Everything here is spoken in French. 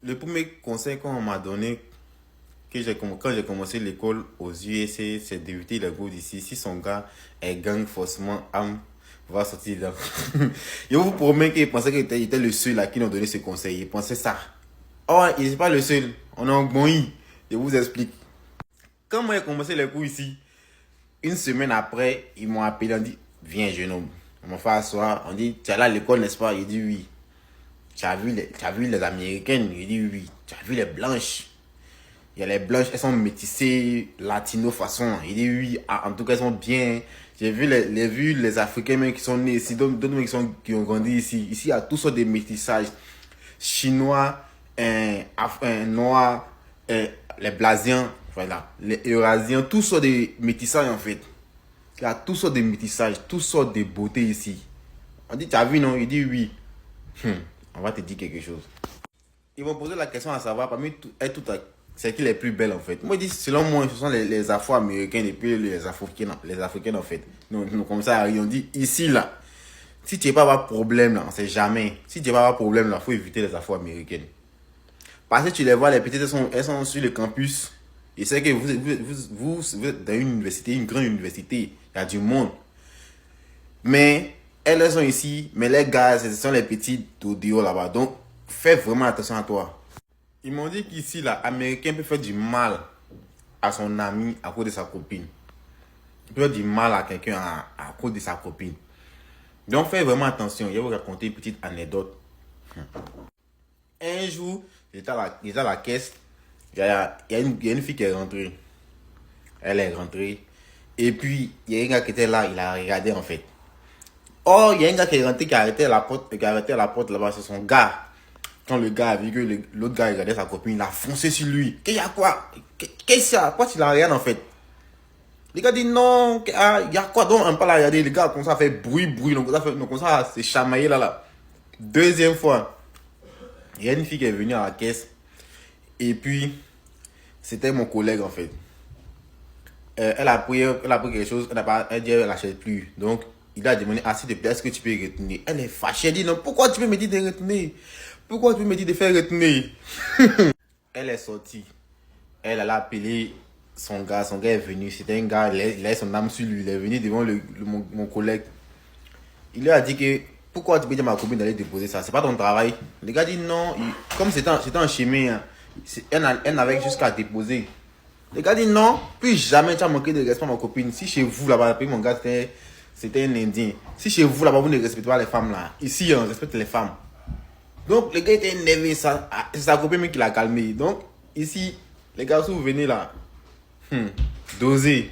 Le premier conseil qu'on m'a donné quand j'ai commencé l'école aux USA, c'est d'éviter les cours d'ici. Si son gars est gang, forcément, âme va sortir dedans. Je vous promets qu'il pensait qu'il était le seul à qui nous donné ce conseil. Il pensait ça. Oh, il n'est pas le seul. On est en Bonny. Je vous explique. Quand moi j'ai commencé les cours ici, une semaine après, ils m'ont appelé. On dit, viens, jeune homme. On m'a fait asseoir. On dit, tu es là à l'école, n'est-ce pas? Il dit oui. Tu as vu les Américaines? Il dit oui. Tu as vu les blanches? Il y a les blanches, elles sont métissées, latino façon. Il dit oui, en tout cas, elles sont bien. J'ai vu les Africains même qui sont nés ici, d'autres même qui ont grandi ici. Ici, il y a toutes sortes de métissages. Chinois, noirs, les Blasiens, voilà, les Eurasiens, toutes sortes de métissages en fait. Il y a toutes sortes de métissages, toutes sortes de beautés ici. On dit, tu as vu non? Il dit oui. On va te dire quelque chose. Ils vont poser la question à savoir parmi c'est qui les plus belles en fait. Moi je dis selon moi ce sont les Afro-américaines et puis les Africaines en fait. Nous comme ça on dit ici là. Si tu n'as pas avoir problème là, on sait jamais. Si tu n'as pas avoir problème là, faut éviter les Afro-américaines. Parce que tu les vois les petites elles sont sur le campus. Et c'est que vous êtes dans une université, une grande université, il y a du monde. Mais elles sont ici, mais les gars ce sont les petits d'audio là-bas. Donc fais vraiment attention à toi. Ils m'ont dit qu'ici, là, Américain peut faire du mal à son ami à cause de sa copine. Il peut faire du mal à quelqu'un à cause de sa copine. Donc, faites vraiment attention. Je vais vous raconter une petite anecdote. Un jour, j'étais à la caisse. Il y a une fille qui est rentrée. Elle est rentrée. Et puis, il y a un gars qui était là. Il a regardé, en fait. Oh, il y a un gars qui est rentré, qui a arrêté à la porte là-bas. C'est son gars. Quand le gars a vu que l'autre gars regardait sa copine, il a foncé sur lui. Qu'il y a quoi? Qu'est-ce qu'il y a? Quoi tu la regardes en fait? Le gars dit non, il y a quoi? Donc on peut la regarder. Le gars commence à faire bruit. Donc on commence à se chamailler là. Deuxième fois, il y a une fille qui est venue à la caisse. Et puis, c'était mon collègue en fait. Elle a pris quelque chose, elle dit elle n'achète plus. Donc, il a demandé, s'il te plaît, est-ce que tu peux retourner? Elle est fâchée, elle dit non, pourquoi tu peux me dire de retourner? Pourquoi tu peux me dire de faire retourner? Elle est sortie. Elle a appelé son gars est venu. C'était un gars, il a son âme sur lui. Il est venu devant mon collègue. Il lui a dit que, pourquoi tu peux dire à ma copine d'aller déposer ça? C'est pas ton travail. Le gars dit non, comme c'était un chemin, elle n'avait jusqu'à déposer. Le gars dit non, plus jamais tu as manqué de respect à ma copine. Si chez vous là-bas, mon gars c'était un Indien. Si chez vous là-bas, vous ne respectez pas les femmes là, ici on respecte les femmes. Donc le gars était énervé, c'est sa copine qui l'a calmé. Donc ici, les gars, si vous venez là, dosez.